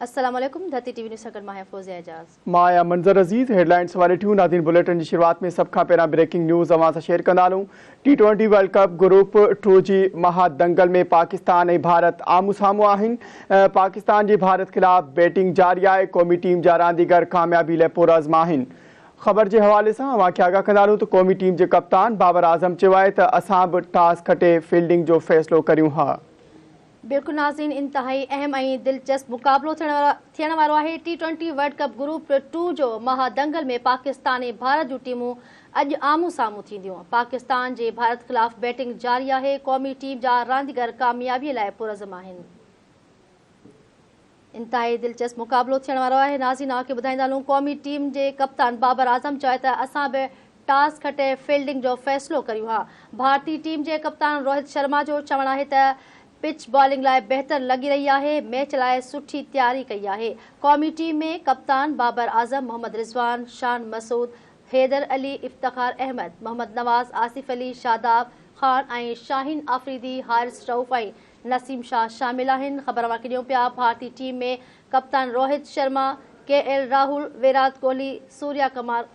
अस्सलाम वालेकुम। धरती टीवी न्यूज़ सां मां फौजिया एजाज। माया मंजर अजीज हेडलाइंस वाले ट्यून नाज़रीन बुलेटिन की शुरुआत में सब खां पहिरियां ब्रेकिंग न्यूज़ अवां सां शेयर कंदा हलूं। T20 वर्ल्ड कप ग्रुप 2 जी महादंगल में पाकिस्तान ऐं भारत आमू साम्हूं आहिनि। पाकिस्तान जी भारत खिलाफ बैटिंग जारी आहे। क़ौमी टीम जा रांदीगर कामयाबी लाइ पुरअज़्म आहिनि। ख़बर के हवाले से अवां खे आगाह कंदा हलूं तो क़ौमी टीम के कप्तान बाबर आज़म चयो आहे त असां बि टॉस खटे फील्डिंग जो फ़ैसिलो करियूं हा। बिल्कुल नाज़रीन, इंतहाई अहम ऐं दिलचस्प मुक़ाबलो थियण वारो आहे। T20 वर्ल्ड कप ग्रुप 2 जो महादंगल में पाकिस्तान ऐं भारत जूं टीमूं अॼु आमू साम्हूं थींदियूं। पाकिस्तान जे भारत ख़िलाफ़ बैटिंग जारी आहे। क़ौमी टीम जा रांदीगर कामयाबीअ लाइ पुरअज़्म आहिनि। इंतहाई दिलचस्प मुक़ाबलो थियण वारो आहे। नाज़रीन, तव्हांखे ॿुधाईंदा हलूं, क़ौमी टीम जे कप्तान बाबर आज़म चयो त असां बि टॉस खटे फील्डिंग जो फ़ैसिलो करियूं हा। भारतीय टीम जे कप्तान रोहित शर्मा जो चवणु आहे त पिच बॉलिंग लाइ बहितर लॻी रही आहे। मैच लाइ सुठी तयारी कई आहे। क़ौमी टीम में कप्तान बाबर आज़म, मोहम्मद रिज़वान, शान मसूद, हैदर अली, इफ्तिखार अहमद, मोहम्मद नवाज़, आसिफ अली, शादाब खान ऐं शाहीन आफरीदी, हारिस रऊफ़ ऐं नसीम शाह शामिल आहिनि। ख़बर वांखे ॾियूं पिया, भारतीय टीम में कप्तान रोहित शर्मा, KL राहुल, विराट कोहली, सूर्या कुमार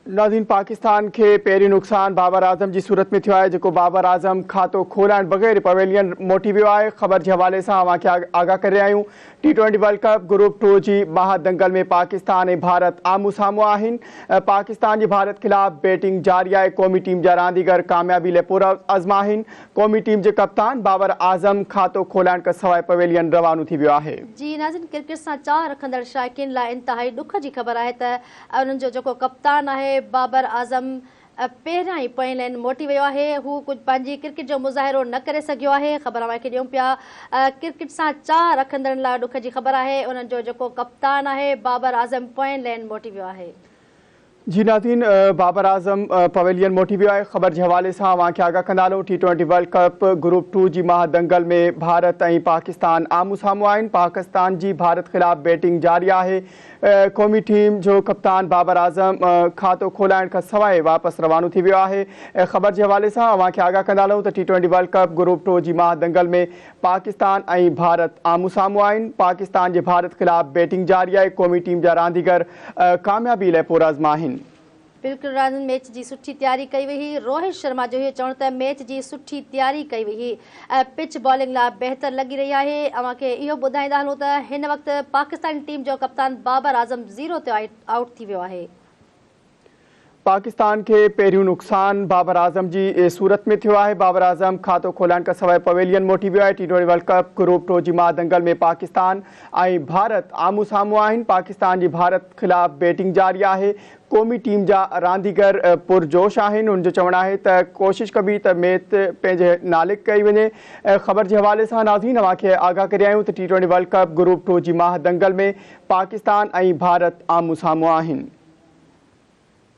नाज़रीन, पाकिस्तान के पहिरीं नुक़सान बाबर आज़म की सूरत में थियो आहे, जेको बाबर आज़म खातो खोलाइण बग़ैर पवेलियन मोटी वियो आहे। ख़बर के हवाले से अवां खे आगाह करे रहिया आहियूं। T20 वर्ल्ड कप ग्रुप 2 जी महादंगल में पाकिस्तान ऐं भारत आमू साम्हूं आहिनि। पाकिस्तान जी भारत खिलाफ बैटिंग जारी आहे। क़ौमी टीम जा रांदीगर कामयाबी लाइ पुरअज़्म आहिनि। क़ौमी टीम जे कप्तान बाबर आज़म खातो खोलाइण खां सवाइ पवेलियन रवानो थी वियो आहे। जी नाज़रीन, क्रिकेट सां चाह रखंदड़ शाइक़ीन लाइ इंतहाई ॾुख जी ख़बर आहे त उन्हनि जो जेको कप्तान आहे बाबर आज़म पहिरियां ई पोएं लाइन मोटी वियो आहे। हू कुझु पंहिंजी क्रिकेट जो मुज़ाहिरो न करे सघियो आहे। ख़बर वांखे ॾियूं पिया, क्रिकेट सां चाह रखंदड़ लाइ ॾुख जी ख़बर आहे। उन्हनि जो जेको कप्तान आहे बाबर आज़म पोएं लाइन मोटी वियो आहे। जी नाज़रीन, बाबर आज़म पवेलियन मोटी वियो आहे। ख़बर के हवाले से अवां खे आगाह कंदा हलूं। T20 वर्ल्ड कप ग्रुप 2 जी महादंगल में भारत ऐं पाकिस्तान आमू साम्हूं आहिनि। पाकिस्तान जी भारत खिलाफ बैटिंग जारी आहे। क़ौमी टीम जो कप्तान बाबर आज़म खातो खोलाइण खां सवाइ वापसि रवानो थी वियो आहे। ख़बर के हवाले से अवां खे आगाह कंदा हलूं त T20 वर्ल्ड कप ग्रुप 2 जी महादंगल में पाकिस्तान ऐं भारत आमू साम्हूं आहिनि। पाकिस्तान जे भारत खिलाफ बैटिंग जारी आहे। क़ौमी टीम जा रांदीगर कामयाबी लाइ पुरअज़्म आहिनि। बिल्कुल राज़न, मैच की सुठी तैयारी कई वही। रोहित शर्मा जो ये चवण त मैच की सुठी तैयारी कई वही। पिच बॉलिंग ला बेहतर लगी रही है। अवां खे इहो ॿुधाईंदा हलूं त हिन वक्त पाकिस्तानी टीम जो कप्तान बाबर आज़म 0 ते आउट थी वियो आहे। पाकिस्तान के पहिरियों नुक़सान बाबर आज़म की सूरत में थियो आहे। बाबर आज़म खातो खोलाइण खां सवाइ पवेलियन मोटी वियो आहे। T20 वर्ल्ड कप ग्रुप 2 जी महादंगल में पाकिस्तान ऐं भारत आमू साम्हूं आहिनि। पाकिस्तान जी भारत खिलाफ बैटिंग जारी आहे। क़ौमी टीम जा रांदीगर पुरजोश आहिनि। उन जो चवणु आहे त कोशिश कबी त मैच पंहिंजे नाले कई वञे। ख़बर के हवाले से नाज़रीन अवां खे आगाह करे आहियूं त T20 वर्ल्ड कप ग्रुप 2 जी महादंगल में पाकिस्तान ऐं भारत आमू साम्हूं आहिनि।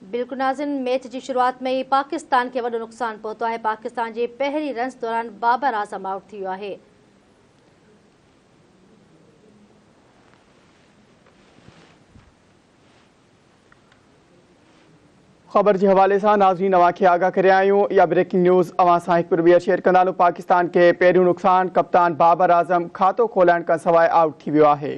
बिल्कुल नाज़रीन, मैच की शुरुआत में ही पाकिस्तान के वॾो नुक़सान पहुतो है। पाकिस्तान जे पहिरीं रन्स दौरान बाबर आज़म आउट थी वियो आहे। ख़बर के हवाले से नाज़रीन अवां खे आगाह करे आहियूं। या ब्रेकिंग न्यूज़ अवां सां हिकु ॿीहर शेयर कंदा हलूं। पाकिस्तान के पहिरियों नुक़सान कप्तान बाबर आज़म खातो खोलाइण खां सवाइ आउट थी वियो आहे।